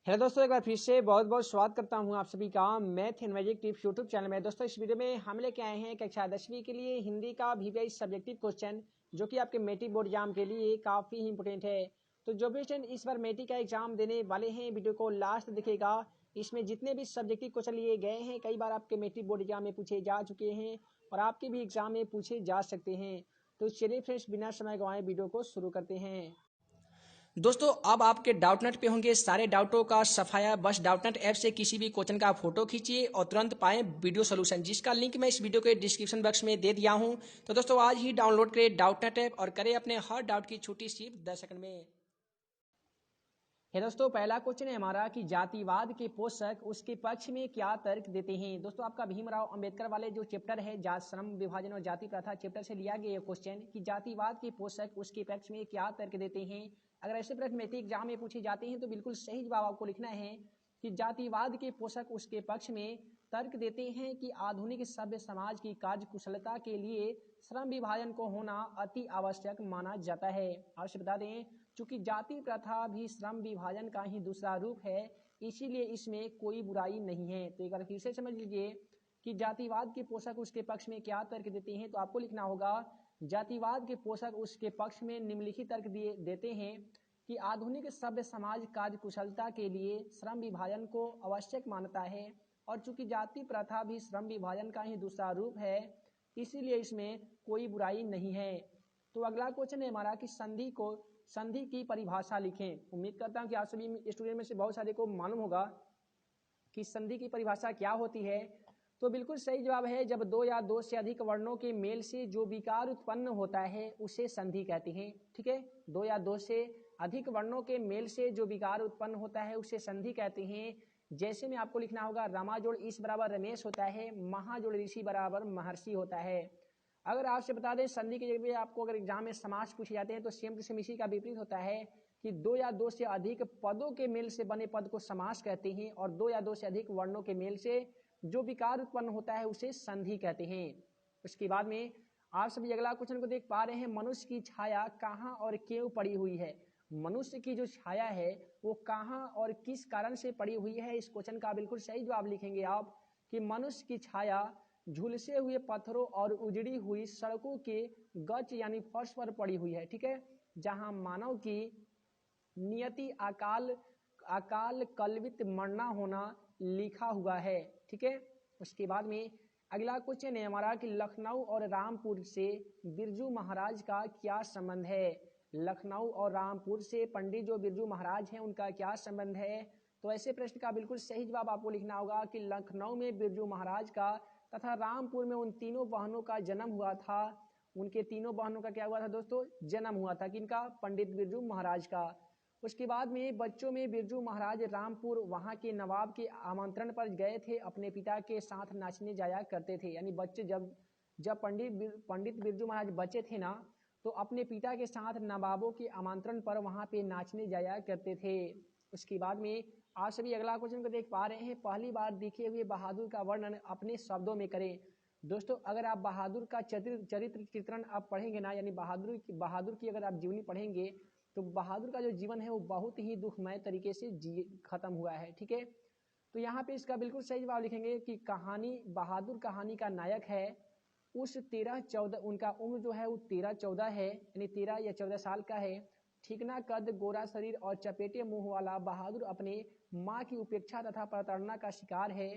Hello दोस्तों, एक बार फिर से बहुत बहुत स्वागत करता हूं आप सभी का math and magic tips YouTube channel में। दोस्तों, इस वीडियो में हम लेके आए हैं कक्षा 10वीं के लिए हिंदी का वीवीआई सब्जेक्टिव क्वेश्चन, जो कि आपके मेट्रिक बोर्ड एग्जाम के लिए काफ़ी इंपोर्टेंट है। तो जो भी स्टूडेंट इस बार मेट्रिक का एग्जाम देने वाले हैं, वीडियो को लास्ट दिखेगा। इसमें जितने भी सब्जेक्टिव क्वेश्चन लिए गए हैं, कई बार आपके मेट्रिक बोर्ड एग्जाम में पूछे जा चुके हैं और आपके भी एग्जाम में पूछे जा सकते हैं। तो चलिए फ्रेंड्स, बिना समय गंवाए वीडियो को शुरू करते हैं। दोस्तों, अब आपके डाउटनेट पे होंगे सारे डाउटों का सफाया। बस डाउटनेट ऐप से किसी भी क्वेश्चन का फोटो खींचिए और तुरंत पाएं वीडियो सोल्यूशन, जिसका लिंक मैं इस वीडियो के डिस्क्रिप्शन बॉक्स में दे दिया हूं। तो दोस्तों, आज ही डाउनलोड करें डाउटनेट ऐप और करें अपने हर डाउट की छोटी सी 10 सेकंड में। है दोस्तों, पहला क्वेश्चन है हमारा कि जातिवाद के पोषक उसके पक्ष में क्या तर्क देते हैं। दोस्तों, आपका भीमराव अंबेडकर वाले जो चैप्टर है जात श्रम विभाजन और जाति प्रथा चैप्टर से लिया गया क्वेश्चन कि जातिवाद के पोषक उसके पक्ष में क्या तर्क देते हैं। अगर ऐसे प्रश्न मैट्रिक एग्जाम में पूछे जाते हैं तो बिल्कुल सही जवाब आपको लिखना है कि जातिवाद के पोषक उसके पक्ष में तर्क देते हैं कि आधुनिक सभ्य समाज की कार्य कुशलता के लिए श्रम विभाजन को होना अति आवश्यक माना जाता है। अवश्य बता दें, चूंकि जाति प्रथा भी श्रम विभाजन का ही दूसरा रूप है, इसीलिए इसमें कोई बुराई नहीं है। तो एक बार फिर से समझ लीजिए कि जातिवाद के पोषक उसके पक्ष में क्या तर्क देते हैं। तो आपको लिखना होगा जातिवाद के पोषक उसके पक्ष में निम्नलिखित तर्क देते हैं कि आधुनिक सभ्य समाज कार्य कुशलता के लिए श्रम विभाजन को आवश्यक मानता है और चूंकि जाति प्रथा भी श्रम विभाजन का ही दूसरा रूप है, इसीलिए इसमें कोई बुराई नहीं है। तो अगला क्वेश्चन है हमारा कि संधि की परिभाषा लिखें। उम्मीद करता हूं कि आप सभी स्टूडेंट में से बहुत सारे को मालूम होगा कि संधि की परिभाषा क्या होती है। तो बिल्कुल सही जवाब है, जब दो या दो से अधिक वर्णों के मेल से जो विकार उत्पन्न होता है उसे संधि कहते हैं। ठीक है, दो या दो से अधिक वर्णों के मेल से जो विकार उत्पन्न होता है उसे संधि कहते हैं। जैसे में आपको लिखना होगा रमा जोड़ ईश बराबर रमेश होता है, महा जोड़ ऋषि बराबर महर्षि होता है। अगर आपसे बता दें संधि की जगह आपको अगर एग्जाम में समास पूछे जाते हैं तो सेम टू सेम इसी का विपरीत होता है कि दो या दो से अधिक पदों के मेल से बने पद को समास कहते हैं और दो या दो से अधिक वर्णों के मेल से जो विकार उत्पन्न होता है उसे संधि कहते हैं। उसके बाद में आप सभी अगला क्वेश्चन को देख पा रहे हैं, मनुष्य की छाया कहाँ और क्यों पड़ी हुई है। मनुष्य की जो छाया है वो कहाँ और किस कारण से पड़ी हुई है। इस क्वेश्चन का बिल्कुल सही जवाब लिखेंगे आप कि मनुष्य की छाया झुलसे हुए पत्थरों और उजड़ी हुई सड़कों के गच यानी फर्श पर पड़ी हुई है। ठीक है, जहां मानव की नियति अकाल अकाल कल्पित मरना होना लिखा हुआ है। ठीक है, उसके बाद में अगला क्वेश्चन है हमारा कि लखनऊ और रामपुर से बिरजू महाराज का क्या संबंध है। लखनऊ और रामपुर से पंडित जो बिरजू महाराज हैं उनका क्या संबंध है। तो ऐसे प्रश्न का बिल्कुल सही जवाब आपको लिखना होगा कि लखनऊ में बिरजू महाराज का तथा रामपुर में उन तीनों बहनों का जन्म हुआ था। उनके तीनों बहनों का क्या हुआ था दोस्तों, जन्म हुआ था। किनका, पंडित बिरजू महाराज का। उसके बाद में बच्चों में बिरजू महाराज रामपुर वहां के नवाब के आमंत्रण पर गए थे, अपने पिता के साथ नाचने जाया करते थे। यानी बच्चे जब जब पंडित बिरजू महाराज बच्चे थे ना, तो अपने पिता के साथ नवाबों के आमंत्रण पर वहां पे नाचने जाया करते थे। उसके बाद में आप सभी अगला क्वेश्चन को देख पा रहे हैं, पहली बार दिखे हुए बहादुर का वर्णन अपने शब्दों में करें। दोस्तों, अगर आप बहादुर का चरित्र चित्रण आप पढ़ेंगे ना, यानी बहादुर की अगर आप जीवनी पढ़ेंगे तो बहादुर का जो जीवन है वो बहुत ही दुखमय तरीके से खत्म हुआ है। ठीक है, तो यहाँ पे इसका बिल्कुल सही जवाब लिखेंगे कि बहादुर कहानी का नायक है। उस 13-14 उनका उम्र जो है वो 13-14 है, यानी 13 या 14 साल का है। ठीकना कद, गोरा शरीर और चपेटे मुंह वाला बहादुर अपने माँ की उपेक्षा तथा प्रताड़ना का शिकार है।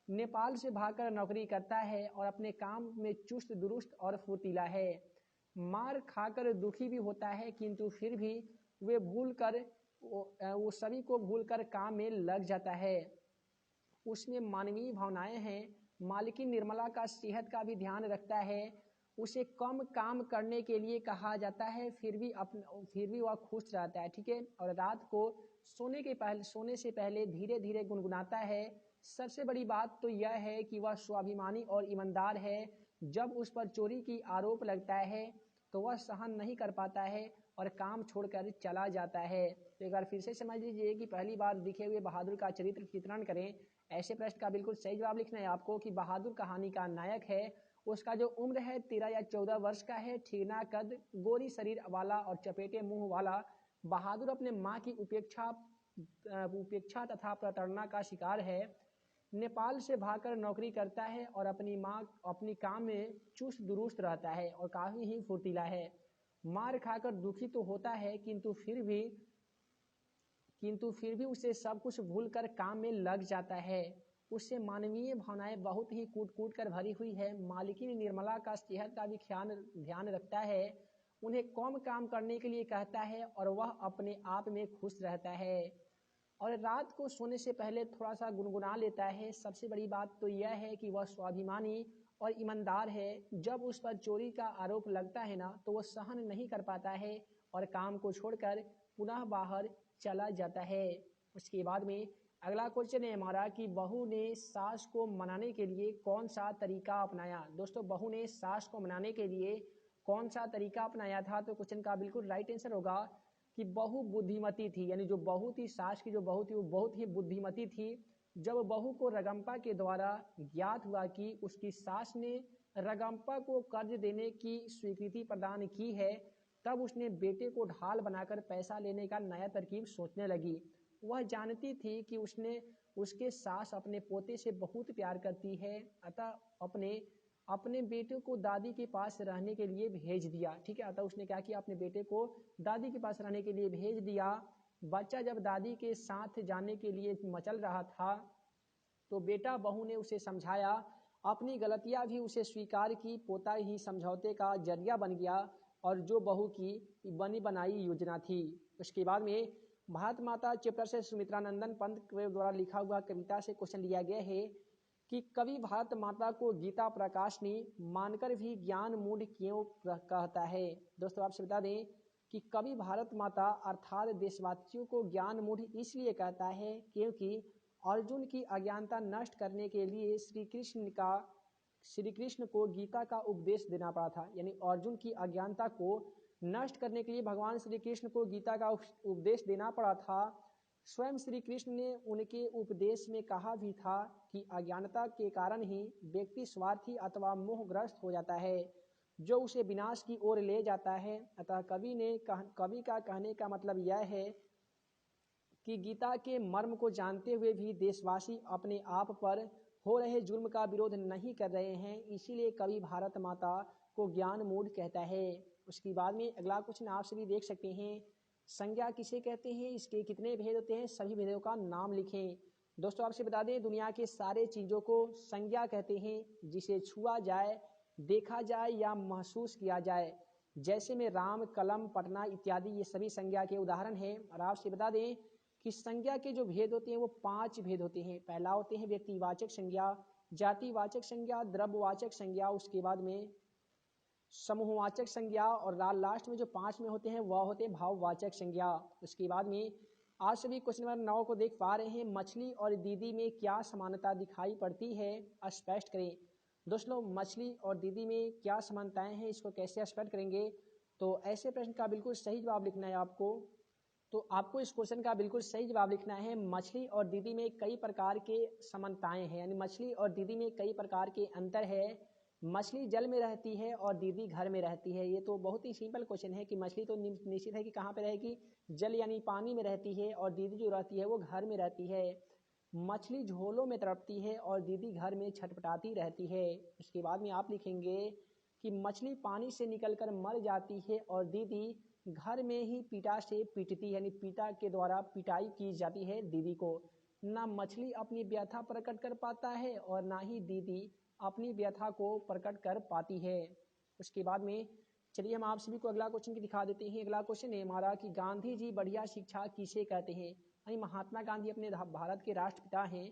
नेपाल से भागकर नौकरी करता है और अपने काम में चुस्त दुरुस्त और फुर्तीला है। मार खाकर दुखी भी होता है, किंतु फिर भी वो सभी को भूलकर काम में लग जाता है। उसमें मानवीय भावनाएं हैं। मालिकी निर्मला का सेहत का भी ध्यान रखता है। उसे कम काम करने के लिए कहा जाता है, फिर भी वह खुश रहता है। ठीक है, और रात को सोने से पहले धीरे धीरे गुनगुनाता है। सबसे बड़ी बात तो यह है कि वह स्वाभिमानी और ईमानदार है। जब उस पर चोरी की आरोप लगता है तो वह सहन नहीं कर पाता है और काम छोड़कर चला जाता है। तो एक बार फिर से समझ लीजिए कि पहली बार दिखे हुए बहादुर का चरित्र चित्रण करें। ऐसे प्रश्न का बिल्कुल सही जवाब लिखना है आपको कि बहादुर कहानी का नायक है। उसका जो उम्र है 13 या 14 वर्ष का है। ठीकना कद, गोरी शरीर वाला और चपेटे मुंह वाला बहादुर अपने माँ की उपेक्षा उपेक्षा तथा प्रताड़ना का शिकार है। नेपाल से भागकर नौकरी करता है और अपनी काम में चुस्त दुरुस्त रहता है और काफ़ी ही फुर्तीला है। मार खाकर दुखी तो होता है किंतु फिर भी उसे सब कुछ भूलकर काम में लग जाता है। उससे मानवीय भावनाएं बहुत ही कूट कूट कर भरी हुई है। मालिकिन निर्मला का सेहत का भी ध्यान रखता है, उन्हें कम काम करने के लिए कहता है और वह अपने आप में खुश रहता है और रात को सोने से पहले थोड़ा सा गुनगुना लेता है। सबसे बड़ी बात तो यह है कि वह स्वाभिमानी और ईमानदार है। जब उस पर चोरी का आरोप लगता है ना, तो वह सहन नहीं कर पाता है और काम को छोड़कर पुनः बाहर चला जाता है। उसके बाद में अगला क्वेश्चन है हमारा कि बहू ने सास को मनाने के लिए कौन सा तरीका अपनाया। दोस्तों, बहू ने सास को मनाने के लिए कौन सा तरीका अपनाया था, तो क्वेश्चन का बिल्कुल राइट आंसर होगा कि बहू बुद्धिमती थी। यानी जो बहू थी, सास की जो बहू थी, वो बहुत ही बुद्धिमती थी। जब बहू को रगम्पा के द्वारा ज्ञात हुआ कि उसकी सास ने रगम्पा को कर्ज देने की स्वीकृति प्रदान की है, तब उसने बेटे को ढाल बनाकर पैसा लेने का नया तरकीब सोचने लगी। वह जानती थी कि उसके सास अपने पोते से बहुत प्यार करती है, अतः अपने बेटे को दादी के पास रहने के लिए भेज दिया। ठीक है, अतः उसने क्या किया, अपने बेटे को दादी के पास रहने के लिए भेज दिया। बच्चा जब दादी के साथ जाने के लिए मचल रहा था, तो बेटा बहू ने उसे समझाया, अपनी गलतियां भी उसे स्वीकार की। पोता ही समझौते का जरिया बन गया और जो बहू की बनी बनाई योजना थी। उसके बाद में भारत माता चैप्टर से सुमित्रानंदन पंत के द्वारा लिखा हुआ कविता से क्वेश्चन लिया गया है कि कवि भारत माता को गीता प्रकाशनी मानकर भी ज्ञान मूढ़ क्यों कहता है। दोस्तों, आपसे बता दें कि कवि भारत माता अर्थात देशवासियों को ज्ञान मूढ़ इसलिए कहता है क्योंकि अर्जुन की अज्ञानता नष्ट करने के लिए श्री कृष्ण को गीता का उपदेश देना पड़ा था। यानी अर्जुन की अज्ञानता को नष्ट करने के लिए भगवान श्री कृष्ण को गीता का उपदेश देना पड़ा था। स्वयं श्री कृष्ण ने उनके उपदेश में कहा भी था कि अज्ञानता के कारण ही व्यक्ति स्वार्थी अथवा मोहग्रस्त हो जाता है, जो उसे विनाश की ओर ले जाता है। अतः कवि का कहने का मतलब यह है कि गीता के मर्म को जानते हुए भी देशवासी अपने आप पर हो रहे जुर्म का विरोध नहीं कर रहे हैं, इसीलिए कवि भारत माता को ज्ञान मूढ़ कहता है। उसके बाद में अगला क्वेश्चन आप सभी देख सकते हैं, संज्ञा किसे कहते हैं, इसके कितने भेद होते हैं, सभी भेदों का नाम लिखें। दोस्तों, आपसे बता दें, दुनिया के सारे चीज़ों को संज्ञा कहते हैं, जिसे छुआ जाए, देखा जाए या महसूस किया जाए। जैसे में राम, कलम, पटना इत्यादि, ये सभी संज्ञा के उदाहरण हैं। और आपसे बता दें कि संज्ञा के जो भेद होते हैं वो 5 भेद होते हैं। पहला होते हैं व्यक्तिवाचक संज्ञा, जातिवाचक संज्ञा, द्रव्यवाचक संज्ञा, उसके बाद में समूहवाचक संज्ञा और लास्ट में जो 5 में होते हैं वह होते हैं भाववाचक संज्ञा। उसके बाद में आज सभी क्वेश्चन नंबर 9 को देख पा रहे हैं, मछली और दीदी में क्या समानता दिखाई पड़ती है, स्पष्ट करें। दोस्तों, मछली और दीदी में क्या समानताएं हैं, इसको कैसे स्पष्ट करेंगे, तो ऐसे प्रश्न का बिल्कुल सही जवाब लिखना है आपको। तो आपको इस क्वेश्चन का बिल्कुल सही जवाब लिखना है, मछली और दीदी में कई प्रकार के समानताएं हैं। यानी मछली और दीदी में कई प्रकार के अंतर है। मछली जल में रहती है और दीदी घर में रहती है। ये तो बहुत ही सिंपल क्वेश्चन है कि मछली तो निश्चित है कि कहाँ पे रहेगी, जल यानी पानी में रहती है, और दीदी जो रहती है वो घर में रहती है। मछली झोलों में तड़पती है और दीदी घर में छटपटाती रहती है। उसके बाद में आप लिखेंगे कि मछली पानी से निकलकर मर जाती है और दीदी घर में ही पीटा से पीटती है, यानी पीटा के द्वारा पिटाई की जाती है दीदी को। ना मछली अपनी व्यथा प्रकट कर पाता है और ना ही दीदी अपनी व्यथा को प्रकट कर पाती है। उसके बाद में चलिए हम आप सभी को अगला क्वेश्चन की दिखा देते हैं। अगला क्वेश्चन है हमारा कि गांधी जी बढ़िया शिक्षा किसे कहते हैं। यानी महात्मा गांधी अपने भारत के राष्ट्रपिता हैं,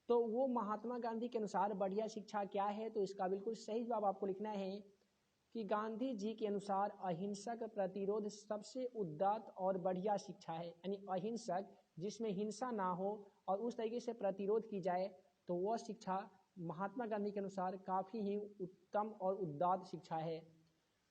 तो वो महात्मा गांधी के अनुसार बढ़िया शिक्षा क्या है, तो इसका बिल्कुल सही जवाब आपको लिखना है कि गांधी जी के अनुसार अहिंसक प्रतिरोध सबसे उदात्त और बढ़िया शिक्षा है। यानी अहिंसक, जिसमें हिंसा ना हो और उस तरीके से प्रतिरोध की जाए, तो वह शिक्षा महात्मा गांधी के अनुसार काफ़ी ही उत्तम और उदात्त शिक्षा है।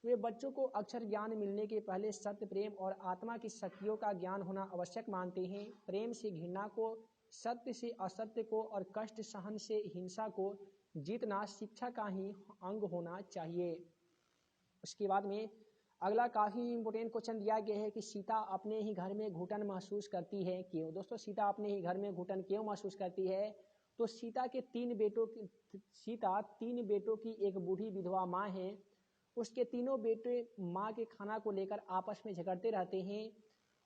वे बच्चों को अक्षर ज्ञान मिलने के पहले सत्य, प्रेम और आत्मा की शक्तियों का ज्ञान होना आवश्यक मानते हैं। प्रेम से घृणा को, सत्य से असत्य को और कष्ट सहन से हिंसा को जीतना शिक्षा का ही अंग होना चाहिए। उसके बाद में अगला काफ़ी इंपॉर्टेंट क्वेश्चन दिया गया है कि सीता अपने ही घर में घुटन महसूस करती है क्यों। दोस्तों सीता अपने ही घर में घुटन क्यों महसूस करती है? तो सीता तीन बेटों की एक बूढ़ी विधवा माँ है। उसके तीनों बेटे माँ के खाना को लेकर आपस में झगड़ते रहते हैं।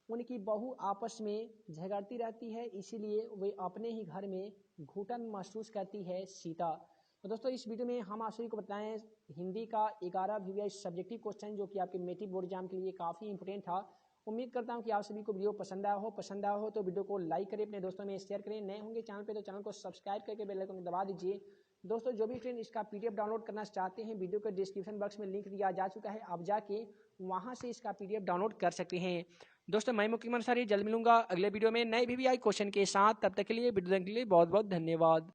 उनकी बहू आपस में झगड़ती रहती है, इसीलिए वे अपने ही घर में घुटन महसूस करती है सीता। तो दोस्तों इस वीडियो में हम आप सभी को बताएं हिंदी का 11 VVS सब्जेक्टिव क्वेश्चन जो कि आपके मेट्रिक बोर्ड एग्जाम के लिए काफ़ी इंपॉर्टेंट था। उम्मीद करता हूं कि आप सभी को वीडियो पसंद आया हो तो वीडियो को लाइक करें, अपने दोस्तों में शेयर करें। नए होंगे चैनल पे तो चैनल को सब्सक्राइब करके बेल आइकन को दबा दीजिए। दोस्तों जो भी फ्रेंड इसका PDF डाउनलोड करना चाहते हैं, वीडियो के डिस्क्रिप्शन बॉक्स में लिंक दिया जा चुका है, आप जाके वहाँ से इसका PDF डाउनलोड कर सकते हैं। दोस्तों मैं मुकीम अंसारी जल्द मिलूंगा अगले वीडियो में नए VVI क्वेश्चन के साथ। तब तक के लिए वीडियो देखने के लिए बहुत बहुत धन्यवाद।